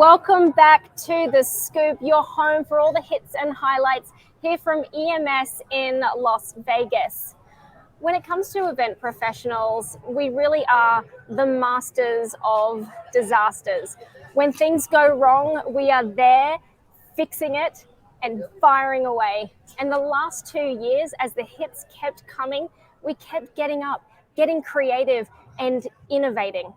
Welcome back to The Scoop, your home for all the hits and highlights here from EMS in Las Vegas. When it comes to event professionals, we really are the masters of disasters. When things go wrong, we are there fixing it and firing away. And the last 2 years, as the hits kept coming, we kept getting up, getting creative and innovating.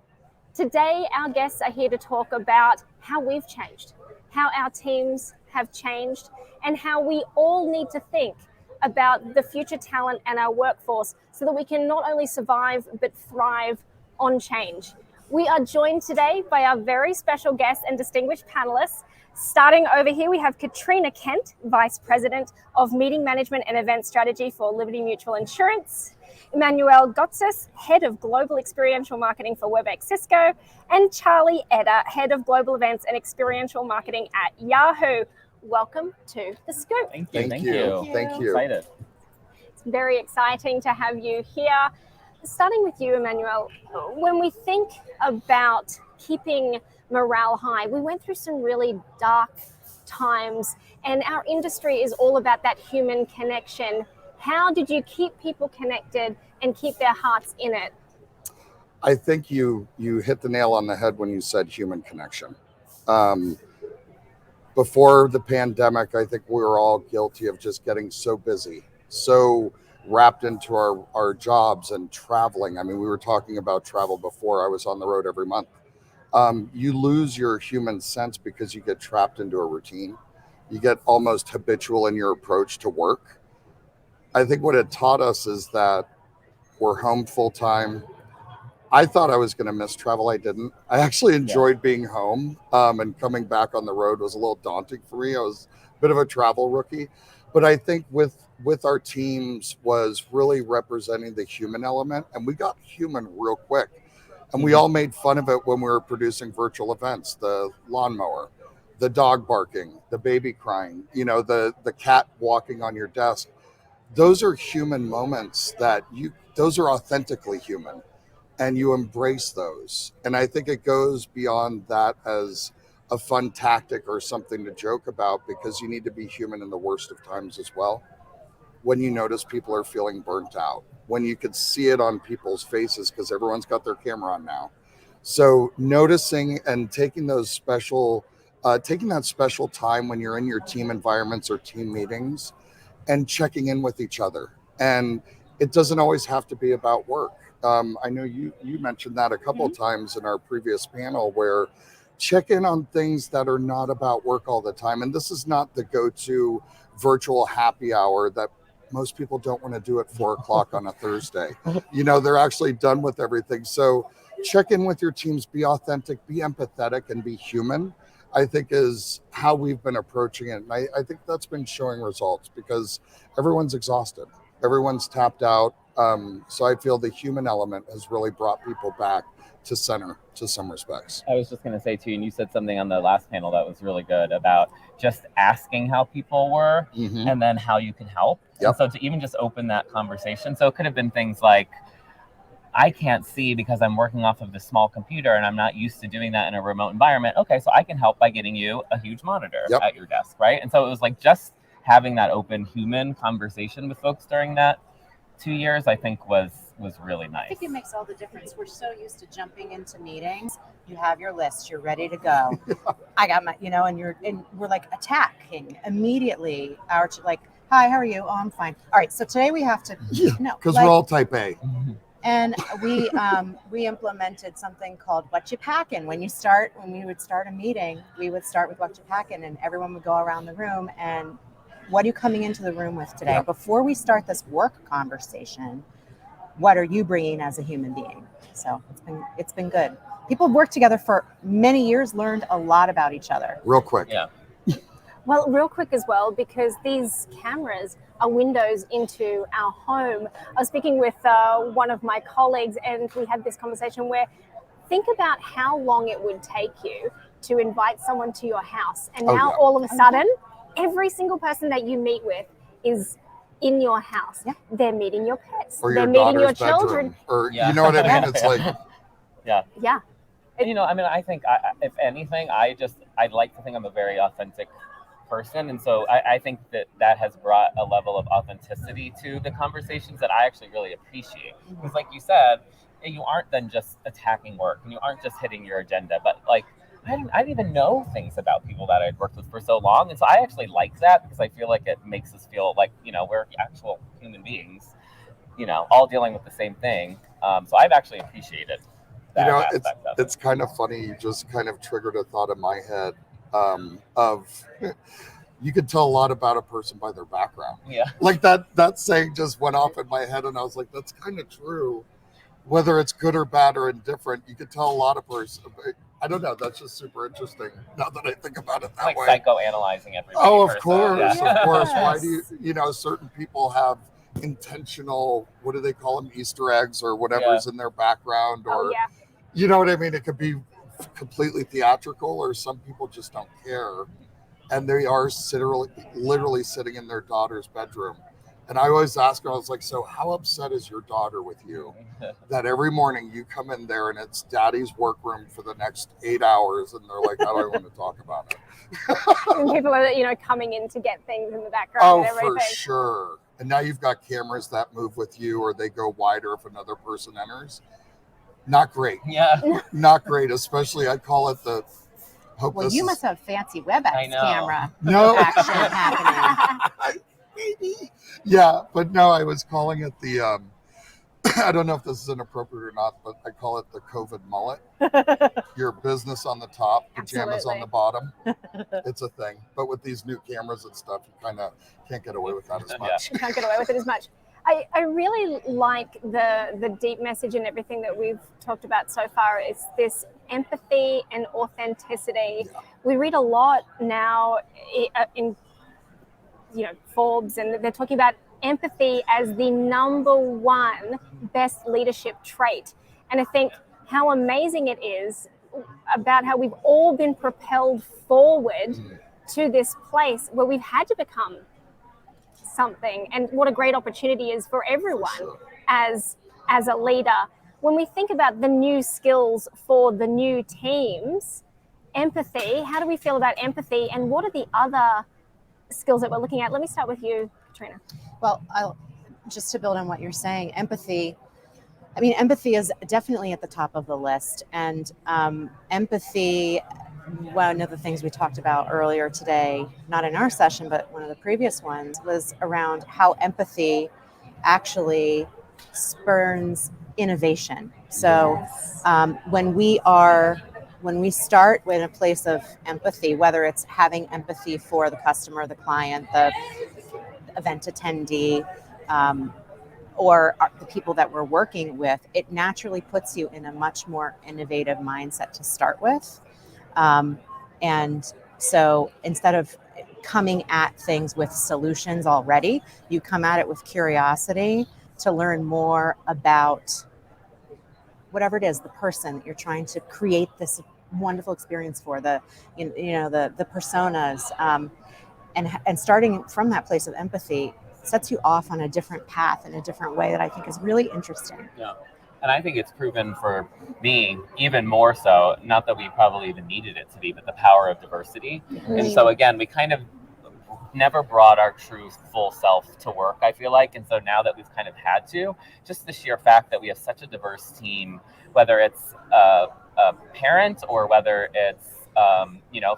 Today, our guests are here to talk about how we've changed, how our teams have changed, and how we all need to think about the future talent and our workforce so that we can not only survive, but thrive on change. We are joined today by our very special guests and distinguished panelists. Starting over here, we have Katrina Kent, Vice President of Meeting Management and Event Strategy for Liberty Mutual Insurance, Emmanuel Gotsis, Head of Global Experiential Marketing for Webex Cisco, and Charlie Eder, Head of Global Events and Experiential Marketing at Yahoo. Welcome to The Scoop. Thank Thank you. Excited. It's very exciting to have you here. Starting with you, Emmanuel, when we think about keeping morale high, we went through some really dark times, and our industry is all about that human connection. How did you keep people connected and keep their hearts in it? I think you hit the nail on the head when you said human connection. Before the pandemic, I think we were all guilty of just getting so busy, so wrapped into our jobs and traveling. I mean, we were talking about travel before. I was on the road every month. You lose your human sense because you get trapped into a routine. You get almost habitual in your approach to work. I think what it taught us is that we're home full time. I thought I was going to miss travel. I didn't. I actually enjoyed being home, and coming back on the road was a little daunting for me. I was a bit of a travel rookie, but I think with our teams was really representing the human element, and we got human real quick. And we all made fun of it when we were producing virtual events, the lawnmower, the dog barking, the baby crying, the cat walking on your desk. Those are human moments those are authentically human, and you embrace those. And I think it goes beyond that as a fun tactic or something to joke about, because you need to be human in the worst of times as well. When you notice people are feeling burnt out, when you could see it on people's faces because everyone's got their camera on now. So noticing and taking that special time when you're in your team environments or team meetings and checking in with each other. And it doesn't always have to be about work. I know you mentioned that a couple of times in our previous panel, where check in on things that are not about work all the time. And this is not the go-to virtual happy hour that most people don't want to do at 4:00 on a Thursday. They're actually done with everything. So check in with your teams, be authentic, be empathetic, and be human, I think is how we've been approaching it. And I think that's been showing results because everyone's exhausted. Everyone's tapped out. So I feel the human element has really brought people back to center to some respects. I was just going to say too, and you said something on the last panel that was really good about just asking how people were and then how you can help. Yep. And so to even just open that conversation. So it could have been things like, I can't see because I'm working off of this small computer and I'm not used to doing that in a remote environment. Okay, so I can help by getting you a huge monitor at your desk, right? And so it was like just having that open human conversation with folks during that 2 years, I think was really nice. I think it makes all the difference. We're so used to jumping into meetings. You have your list, you're ready to go. I got my, and we're like attacking immediately. Hi, how are you? Oh, I'm fine. All right, so today we have to, because we're all type A. And we implemented something called what you packin'. When we would start a meeting, we would start with what you packin', and everyone would go around the room and what are you coming into the room with today? Before we start this work conversation, what are you bringing as a human being? So it's been good. People have worked together for many years, learned a lot about each other. Real quick. Yeah. Well, real quick as well, because these cameras are windows into our home. I was speaking with one of my colleagues, and we had this conversation where think about how long it would take you to invite someone to your house. And now all of a sudden, every single person that you meet with is in your house. Yeah. They're meeting your pets. Or they're your meeting your daughter's children. bedroom. Or you know what I mean? It's like Yeah. I mean, I think if anything, I'd like to think I'm a very authentic person, and so I think that has brought a level of authenticity to the conversations that I actually really appreciate. Because, like you said, you aren't then just attacking work, and you aren't just hitting your agenda, but like I didn't even know things about people that I'd worked with for so long, and so I actually like that because I feel like it makes us feel like we're actual human beings, all dealing with the same thing. So I've actually appreciated that aspect of it. It's kind of funny. You just kind of triggered a thought in my head of you could tell a lot about a person by their background. Yeah. Like that saying just went off in my head, and I was like, that's kind of true. Whether it's good or bad or indifferent, you could tell a lot of person. I don't know. That's just super interesting now that I think about it that way. Like psychoanalyzing everybody. Oh, of course, yeah. of course. Why do certain people have intentional, what do they call them, Easter eggs or whatever's in their background, or you know what I mean? It could be completely theatrical, or some people just don't care, and they are literally sitting in their daughter's bedroom. And I always ask her, I was like, so how upset is your daughter with you that every morning you come in there and it's daddy's workroom for the next 8 hours, and they're like, I don't want to talk about it. And people are, coming in to get things in the background. Oh, and everything. for sure. And now you've got cameras that move with you, or they go wider if another person enters. Not great. Yeah. Not great. Especially, I call it the. Well, you must have fancy Webex camera action happening. Maybe. Yeah, but no, I was calling it the. I don't know if this is inappropriate or not, but I call it the COVID mullet. Your business on the top, pajamas on the bottom. It's a thing. But with these new cameras and stuff, you kind of can't get away with that as much. You can't get away with it as much. I really like the deep message and everything that we've talked about so far is this empathy and authenticity. Yeah. We read a lot now in Forbes, and they're talking about empathy as the number one best leadership trait. And I think how amazing it is about how we've all been propelled forward to this place where we've had to become something, and what a great opportunity is for everyone as a leader. When we think about the new skills for the new teams, empathy, how do we feel about empathy, and what are the other skills that we're looking at? Let me start with you, Katrina. Well, just to build on what you're saying, empathy is definitely at the top of the list. And empathy, one of the things we talked about earlier today, not in our session, but one of the previous ones, was around how empathy actually spurns innovation. So when we start in a place of empathy, whether it's having empathy for the customer, the client, the event attendee, or the people that we're working with, it naturally puts you in a much more innovative mindset to start with. And so instead of coming at things with solutions already, you come at it with curiosity to learn more about whatever it is, the person that you're trying to create this wonderful experience for, the personas, and starting from that place of empathy sets you off on a different path in a different way that I think is really interesting. Yeah. And I think it's proven for me even more so, not that we probably even needed it to be, but the power of diversity. Mm-hmm. And so again, we kind of never brought our true full self to work, I feel like. And so now that we've kind of had to, just the sheer fact that we have such a diverse team, whether it's a parent or whether it's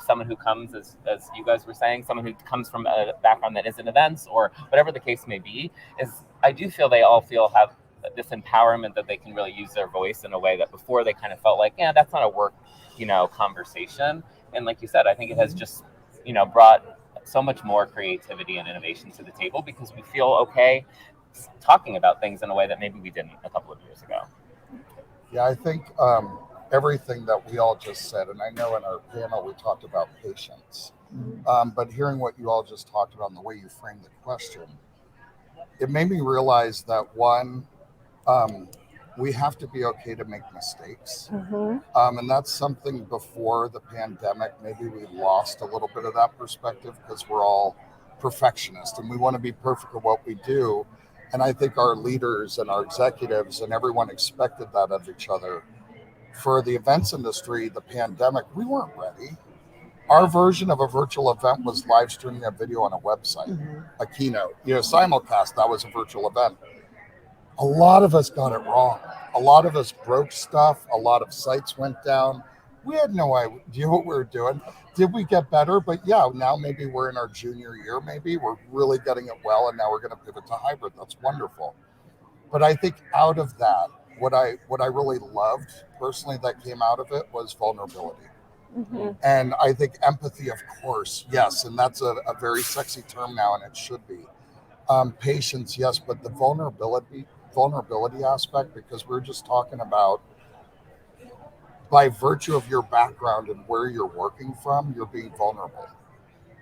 someone who comes, as you guys were saying, someone who comes from a background that isn't events or whatever the case may be, is I do feel they all have this empowerment that they can really use their voice in a way that before they kind of felt like, that's not a work, conversation. And like you said, I think it has just, brought so much more creativity and innovation to the table because we feel okay talking about things in a way that maybe we didn't a couple of years ago. Yeah, I think everything that we all just said, and I know in our panel we talked about patience, but hearing what you all just talked about and the way you framed the question, it made me realize that one, we have to be okay to make mistakes. Mm-hmm. And that's something before the pandemic, maybe we lost a little bit of that perspective because we're all perfectionists and we want to be perfect at what we do. And I think our leaders and our executives and everyone expected that of each other for the events industry, the pandemic, we weren't ready. Our version of a virtual event was live streaming a video on a website, a keynote, simulcast. That was a virtual event. A lot of us got it wrong. A lot of us broke stuff. A lot of sites went down. We had no idea what we were doing. Did we get better? But yeah, now maybe we're in our junior year. Maybe we're really getting it well, and now we're going to pivot to hybrid. That's wonderful. But I think out of that, what I really loved personally that came out of it was vulnerability. And I think empathy, of course, yes, and that's a very sexy term now, and it should be. Patience, yes, but the vulnerability aspect, because we're just talking about, by virtue of your background and where you're working from, you're being vulnerable.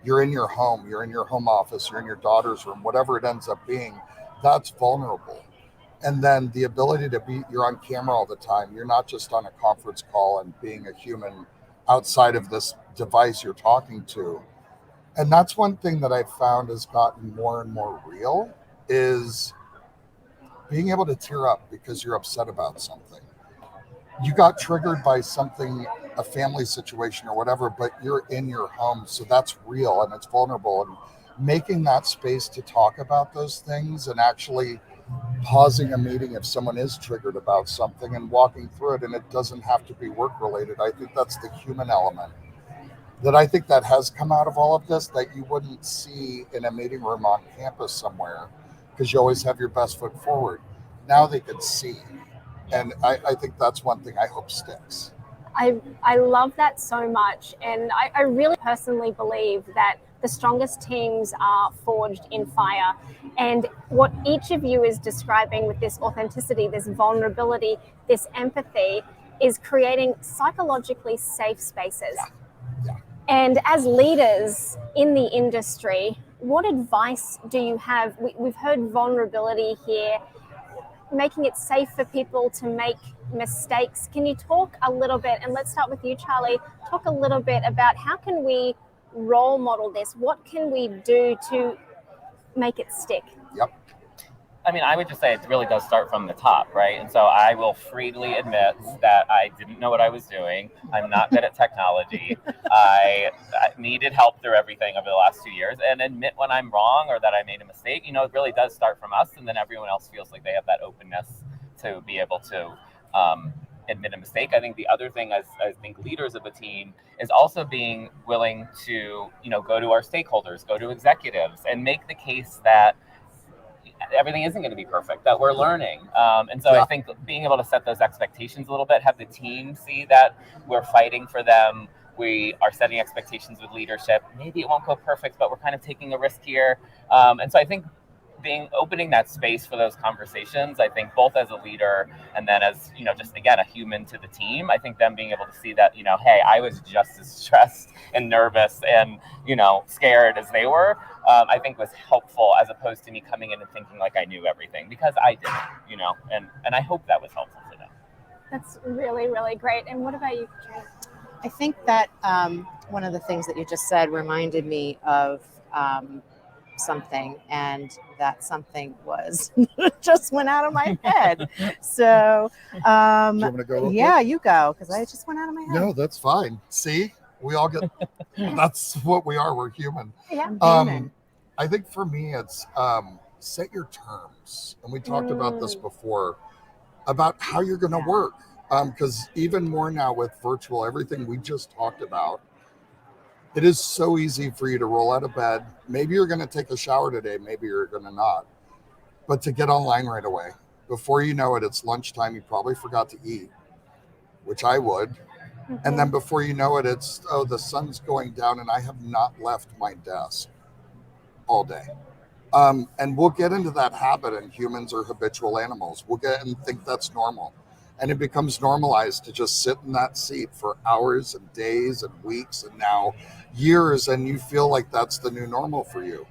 You're in your home, you're in your home office, you're in your daughter's room, whatever it ends up being, that's vulnerable. And then the ability to you're on camera all the time. You're not just on a conference call and being a human outside of this device you're talking to. And that's one thing that I've found has gotten more and more real, is being able to tear up because you're upset about something. You got triggered by something, a family situation or whatever, but you're in your home. So that's real and it's vulnerable. And making that space to talk about those things, and actually pausing a meeting if someone is triggered about something and walking through it, and it doesn't have to be work related. I think that's the human element that I think that has come out of all of this, that you wouldn't see in a meeting room on campus somewhere, because you always have your best foot forward. Now they can see. And I think that's one thing I hope sticks. I love that so much. And I really personally believe that the strongest teams are forged in fire. And what each of you is describing with this authenticity, this vulnerability, this empathy, is creating psychologically safe spaces. Yeah. And as leaders in the industry, what advice do you have? We've heard vulnerability here, making it safe for people to make mistakes. Can you talk a little bit, and let's start with you, Charlie, talk a little bit about how can we role model this? What can we do to make it stick? Yep. I mean, I would just say it really does start from the top, right? And so I will freely admit that I didn't know what I was doing. I'm not good at technology. I needed help through everything over the last 2 years, and admit when I'm wrong or that I made a mistake. It really does start from us, and then everyone else feels like they have that openness to be able to admit a mistake. I think the other thing as I think leaders of a team is also being willing to, go to our stakeholders, go to executives, and make the case that everything isn't going to be perfect, that we're learning. And so I think being able to set those expectations a little bit, have the team see that we're fighting for them. We are setting expectations with leadership. Maybe it won't go perfect, but we're kind of taking a risk here. And so I think opening that space for those conversations, I think both as a leader and then as, just again, a human to the team, I think them being able to see that, hey, I was just as stressed and nervous and, scared as they were, I think was helpful, as opposed to me coming in and thinking like I knew everything, because I didn't, and I hope that was helpful for them. That's really, really great. And what about you, Katrina? I think that one of the things that you just said reminded me of something, and that something was just went out of my head. So Do you want to go? yeah, you go, because I just went out of my head. No, that's fine. See, we all get, that's what we are. We're human. Yeah. I think for me, it's set your terms. And we talked about this before, about how you're going to work. Because even more now with virtual, everything we just talked about, it is so easy for you to roll out of bed. Maybe you're going to take a shower today. Maybe you're going to not. But to get online right away. Before you know it, it's lunchtime. You probably forgot to eat, which I would. Mm-hmm. And then before you know it, it's, the sun's going down and I have not left my desk all day. And we'll get into that habit, and humans are habitual animals. We'll get and think that's normal. And it becomes normalized to just sit in that seat for hours and days and weeks and now years, and you feel like that's the new normal for you.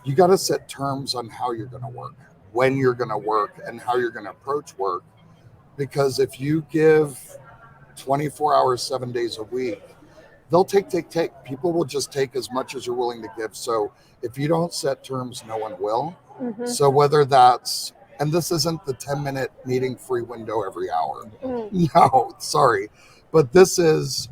You got to set terms on how you're going to work, when you're going to work, and how you're going to approach work. Because if you give 24 hours, 7 days a week, they'll take. People will just take as much as you're willing to give. So if you don't set terms, no one will. Mm-hmm. So whether that's And this isn't the 10-minute meeting free window every hour. Mm. No, sorry. But this is,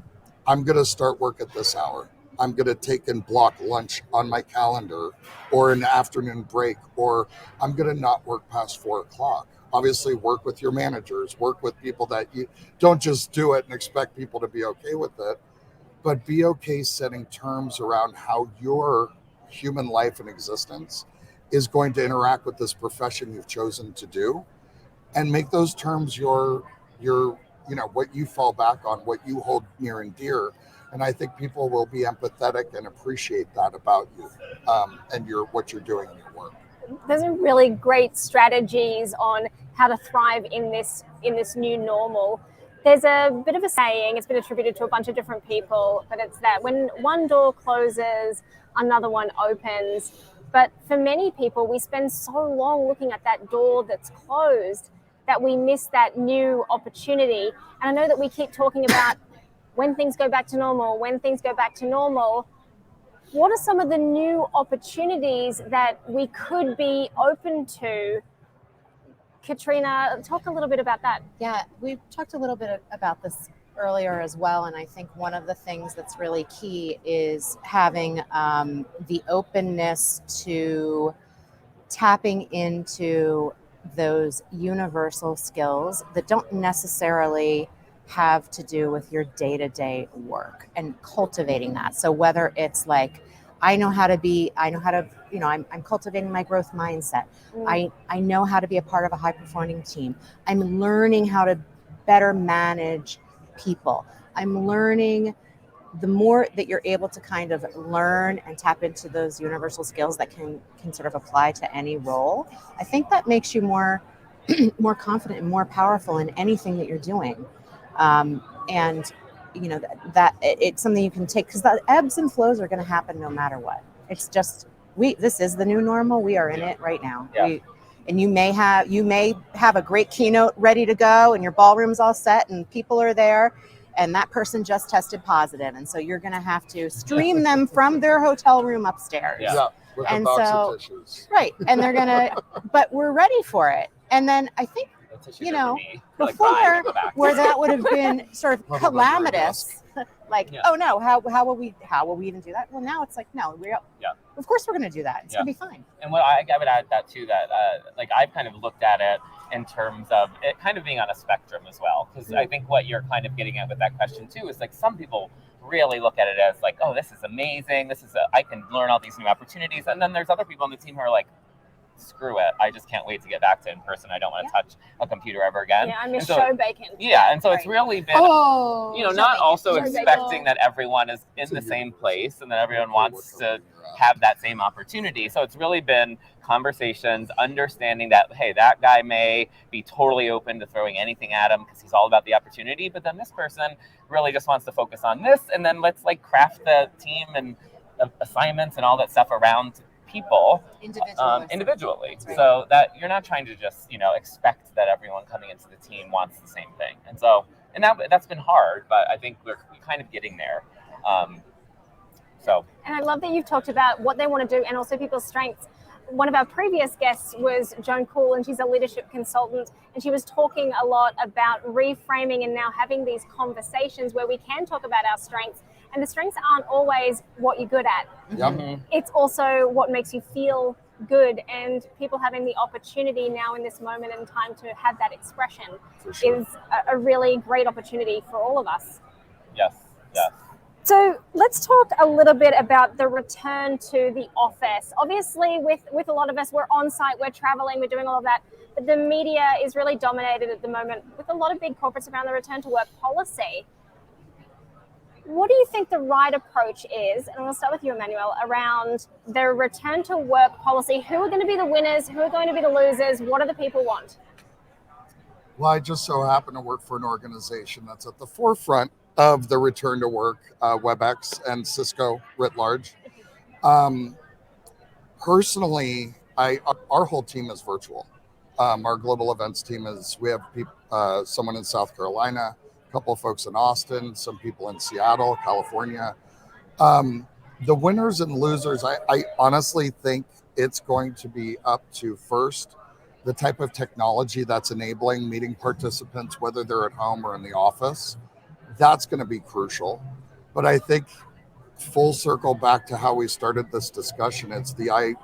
I'm going to start work at this hour. I'm going to take and block lunch on my calendar or an afternoon break, or I'm going to not work past 4 o'clock. Obviously, work with your managers, work with people that you don't just do it and expect people to be okay with it, but be okay setting terms around how your human life and existence is going to interact with this profession you've chosen to do, and make those terms your what you fall back on, what you hold near and dear. And I think people will be empathetic and appreciate that about you, and what you're doing in your work. Those are really great strategies on how to thrive in this new normal. There's a bit of a saying, it's been attributed to a bunch of different people, but it's that when one door closes, another one opens. But for many people, we spend so long looking at that door that's closed that we miss that new opportunity. And I know that we keep talking about when things go back to normal, What are some of the new opportunities that we could be open to? Katrina, talk a little bit about that. Yeah, we've talked a little bit about this earlier as well, and I think one of the things that's really key is having the openness to tapping into those universal skills that don't necessarily have to do with your day-to-day work, and cultivating that. So whether it's like, I'm cultivating my growth mindset. I know how to be a part of a high performing team. I'm learning how to better manage people. I'm learning. The more that you're able to kind of learn and tap into those universal skills that can sort of apply to any role, I think that makes you more confident and more powerful in anything that you're doing. And that it's something you can take, because the ebbs and flows are going to happen no matter what. It's just this is the new normal. We are in it right now. Yeah. And you may have a great keynote ready to go, and your ballroom's all set, and people are there, and that person just tested positive, and so you're going to have to stream them from their hotel room upstairs. Yeah, with a box of tissues. Right, and they're going to, but we're ready for it. And then I think, before, where that would have been sort of calamitous, oh no, how will we even do that? Well, now it's like, no, of course we're going to do that. It's going to be fine. And what I would add that too, that I've kind of looked at it in terms of it kind of being on a spectrum as well, because I think what you're kind of getting at with that question too is like, some people really look at it as like, oh, this is amazing, I can learn all these new opportunities, and then there's other people on the team who are like, screw it, I just can't wait to get back to in person. I don't want to touch a computer ever again. Yeah, I miss show bacon. Yeah, and so it's really been, not also expecting that everyone is in the same place and that everyone wants to have that same opportunity. So it's really been conversations, understanding that, hey, that guy may be totally open to throwing anything at him because he's all about the opportunity, but then this person really just wants to focus on this, and then let's craft the team and assignments and all that stuff around people individually, right. So that you're not trying to just expect that everyone coming into the team wants the same thing. And so that's been hard, but I think we're kind of getting there. And I love that you've talked about what they want to do and also people's strengths. One of our previous guests was Joan Cool, and she's a leadership consultant, and she was talking a lot about reframing and now having these conversations where we can talk about our strengths. And the strengths aren't always what you're good at. Yep. It's also what makes you feel good, and people having the opportunity now in this moment in time to have that expression is a really great opportunity for all of us. Yes. So let's talk a little bit about the return to the office. Obviously, with a lot of us, we're on site, we're traveling, we're doing all of that. But the media is really dominated at the moment with a lot of big corporates around the return to work policy. What do you think the right approach is? And we'll start with you, Emmanuel, around the return to work policy. Who are going to be the winners? Who are going to be the losers? What do the people want? Well, I just so happen to work for an organization that's at the forefront of the return to work, Webex and Cisco writ large. Personally, our whole team is virtual. Our global events team we have someone in South Carolina, a couple of folks in Austin, some people in Seattle, California. The winners and losers, I honestly think it's going to be up to first the type of technology that's enabling meeting participants, whether they're at home or in the office, that's going to be crucial. But I think full circle back to how we started this discussion, it's the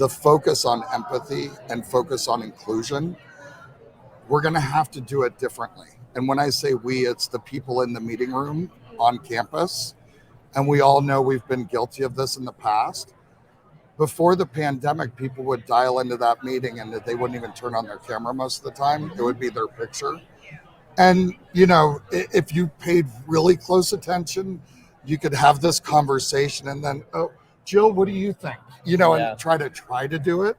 focus on empathy and focus on inclusion. We're going to have to do it differently. And when I say we, it's the people in the meeting room on campus. And we all know we've been guilty of this in the past. Before the pandemic, people would dial into that meeting and they wouldn't even turn on their camera most of the time. It would be their picture. And, if you paid really close attention, you could have this conversation and then, oh, Jill, what do you think? And try to do it.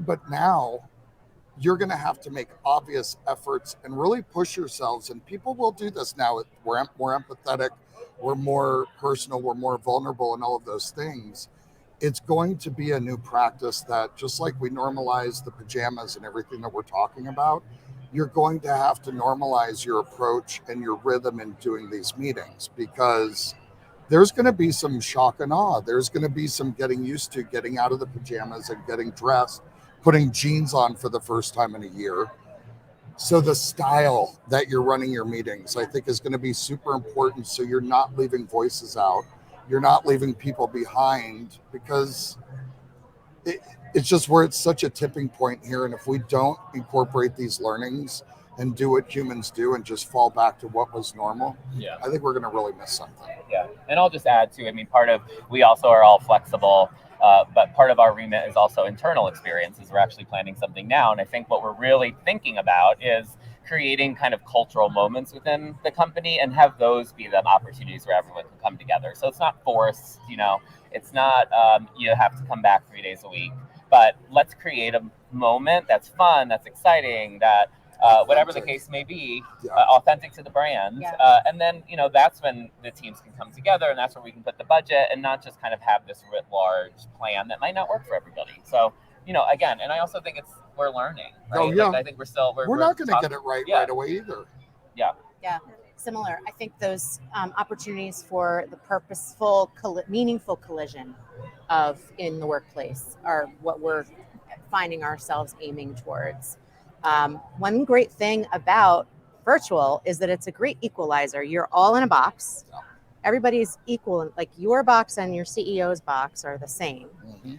But now you're going to have to make obvious efforts and really push yourselves. And people will do this now. We're more empathetic. We're more personal. We're more vulnerable and all of those things. It's going to be a new practice that, just like we normalize the pajamas and everything that we're talking about, you're going to have to normalize your approach and your rhythm in doing these meetings, because there's going to be some shock and awe. There's going to be some getting used to getting out of the pajamas and getting dressed, putting jeans on for the first time in a year. So the style that you're running your meetings, I think, is going to be super important. So you're not leaving voices out. You're not leaving people behind, because it's just where it's such a tipping point here. And if we don't incorporate these learnings and do what humans do and just fall back to what was normal, I think we're going to really miss something. Yeah. And I'll just add too, we also are all flexible, but part of our remit is also internal experiences. We're actually planning something now. And I think what we're really thinking about is creating kind of cultural moments within the company and have those be the opportunities where everyone can come together. So it's not forced, it's not, you have to come back 3 days a week, but let's create a moment that's fun, that's exciting, that whatever the case may be, authentic to the brand. And then, that's when the teams can come together, and that's where we can put the budget and not just kind of have this writ large plan that might not work for everybody. So, again, and I also think we're learning, right? Oh, yeah. I think we're not going to get it right away either. Yeah. Similar. I think those opportunities for the purposeful, meaningful collision in the workplace are what we're finding ourselves aiming towards. One great thing about virtual is that it's a great equalizer. You're all in a box. Everybody's equal. Like, your box and your CEO's box are the same. Mm-hmm.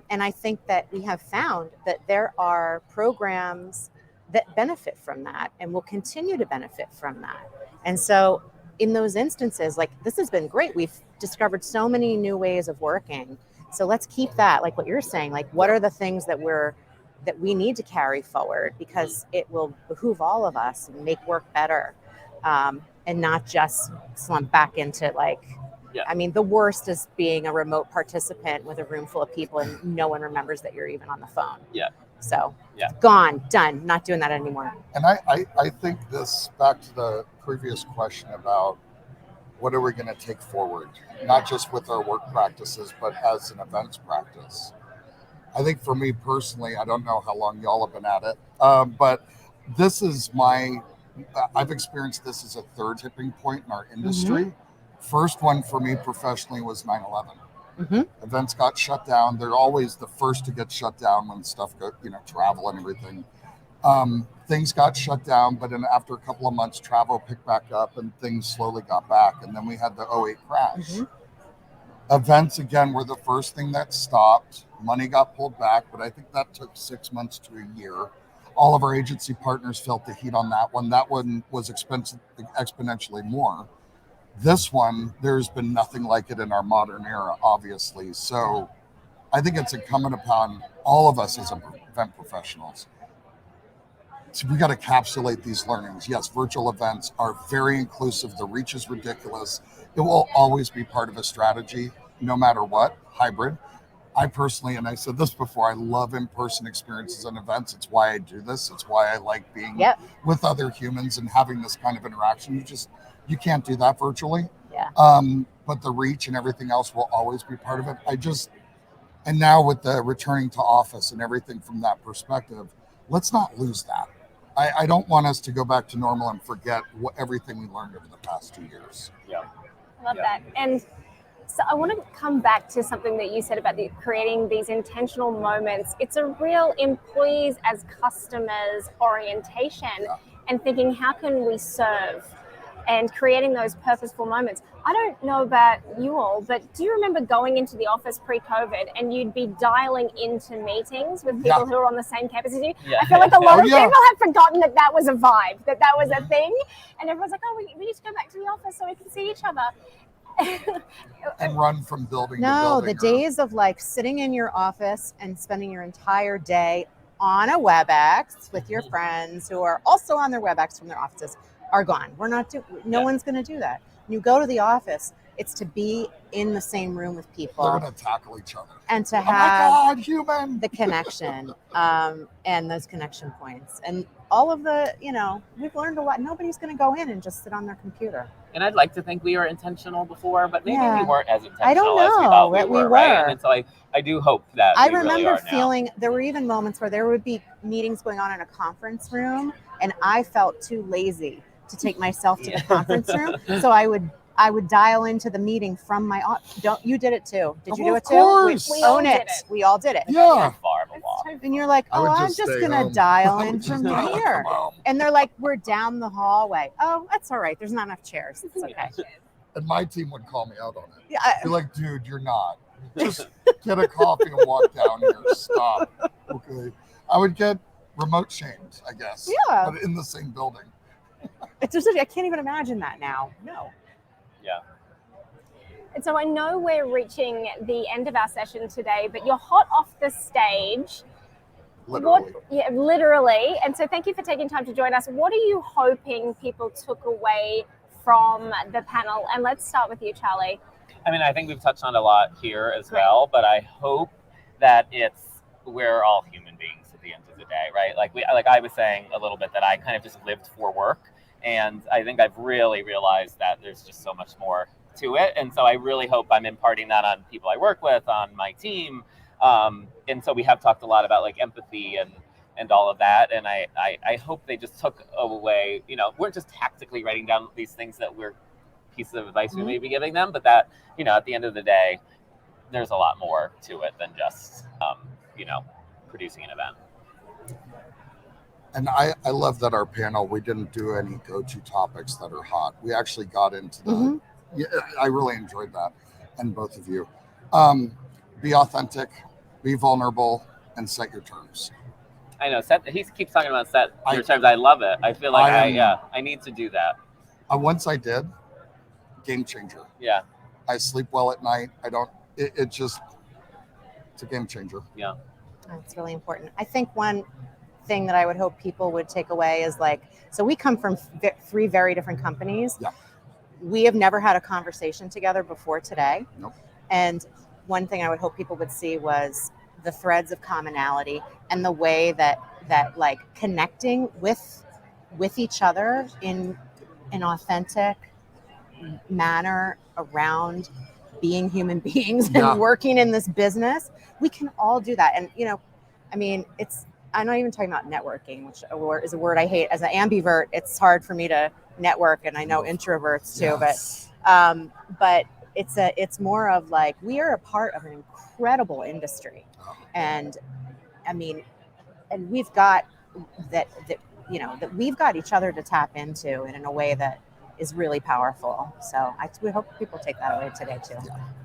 And I think that we have found that there are programs that benefit from that and will continue to benefit from that. And so in those instances, like, this has been great. We've discovered so many new ways of working. So let's keep that, like what you're saying, like, what are the things that we need to carry forward, because it will behoove all of us and make work better, and not just slump back into the worst is being a remote participant with a room full of people and no one remembers that you're even on the phone. So gone, done, not doing that anymore. And I think this, back to the previous question about what are we going to take forward, not just with our work practices, but as an events practice. I think for me personally, I don't know how long y'all have been at it, but this is I've experienced this as a third tipping point in our industry. Mm-hmm. First one for me professionally was 9/11. Mm-hmm. Events got shut down. They're always the first to get shut down when stuff goes, travel and everything. Things got shut down, but then after a couple of months, travel picked back up and things slowly got back. And then we had the 2008 crash. Mm-hmm. Events, again, were the first thing that stopped. Money got pulled back, but I think that took 6 months to a year. All of our agency partners felt the heat on that one. That one was exponentially more. This one, there's been nothing like it in our modern era, obviously. So I think it's incumbent upon all of us as event professionals. So we got to encapsulate these learnings. Yes, virtual events are very inclusive. The reach is ridiculous. It will always be part of a strategy, no matter what, hybrid. I personally, and I said this before, I love in-person experiences and events. It's why I do this. It's why I like being with other humans and having this kind of interaction. You can't do that virtually. Yeah. But the reach and everything else will always be part of it. And now with the returning to office and everything from that perspective, let's not lose that. I don't want us to go back to normal and forget everything we learned over the past 2 years. Love that. And So I want to come back to something that you said about creating these intentional moments. It's a real employees as customers orientation and thinking, how can we serve, and creating those purposeful moments. I don't know about you all, but do you remember going into the office pre-COVID and you'd be dialing into meetings with people who are on the same campus as you? Yeah. I feel like a lot of people have forgotten that was a vibe, that was a thing. And everyone's like, oh, we need to go back to the office so we can see each other. And run from building to No, building. the days of like sitting in your office and spending your entire day on a Webex with your friends who are also on their Webex from their offices are gone. No one's going to do that. When you go to the office, it's to be in the same room with people. They're going to tackle each other. And to Oh my have God, human. the connection and those connection points. And all of the, we've learned a lot. Nobody's going to go in and just sit on their computer. And I'd like to think we were intentional before, but maybe we weren't as intentional I don't know as we thought that we were. we Right? And so I do hope that I we remember really are feeling now. there were even moments where there would be meetings going on in a conference room, and I felt too lazy to take myself to the conference room. So I would dial into the meeting from my office. You did it too. Did you do it too? We own it. We all did it. Yeah. Far of a walk. And you're like, oh, I'm just going to dial in from here. And they're like, we're down the hallway. Oh, that's all right. There's not enough chairs. It's okay. And my team would call me out on it. Yeah, Be like, dude, you're not. Just get a coffee and walk down here. Stop. Okay. I would get remote shamed, I guess. Yeah. But in the same building. It's just, I can't even imagine that now. No. Yeah. And so I know we're reaching the end of our session today, but you're hot off the stage. Literally. Literally. And so thank you for taking time to join us. What are you hoping people took away from the panel? And let's start with you, Charlie. I mean, I think we've touched on a lot here as well, but I hope that we're all human beings at the end of the day, right? Like I was saying a little bit that I kind of just lived for work. And I think I've really realized that there's just so much more to it. And so I really hope I'm imparting that on people I work with, on my team. And so we have talked a lot about like empathy and all of that. And I hope they just took away, we're just tactically writing down these things that we're pieces of advice we may be giving them, but that, at the end of the day, there's a lot more to it than just, producing an event. And I love that our panel, we didn't do any go-to topics that are hot. We actually got into the, I really enjoyed that. And both of you. Be authentic, be vulnerable, and set your terms. I know, he keeps talking about set your terms. I love it. I feel like I need to do that. Once I did, game changer. Yeah. I sleep well at night. It's a game changer. Yeah. That's really important. I think one thing that I would hope people would take away is so we come from 3 very different companies. Yeah. We have never had a conversation together before today. Nope. And one thing I would hope people would see was the threads of commonality and the way that like connecting with each other in an authentic manner around being human beings and working in this business. We can all do that. And, I'm not even talking about networking, which is a word I hate. As an ambivert, it's hard for me to network, and I know introverts too. Yes. But it's more of like we are a part of an incredible industry, and we've got that we've got each other to tap into, and in a way that is really powerful. So we hope people take that away today too.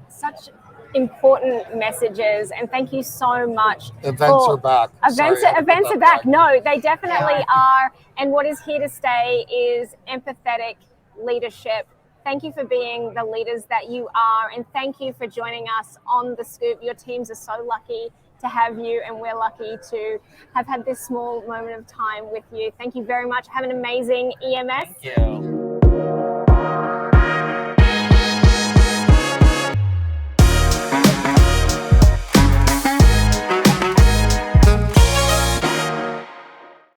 Such important messages, and thank you so much. Events are back. Events are back. No, they definitely are. And what is here to stay is empathetic leadership. Thank you for being the leaders that you are, and thank you for joining us on The Scoop. Your teams are so lucky to have you, and we're lucky to have had this small moment of time with you. Thank you very much. Have an amazing EMS. Thank you.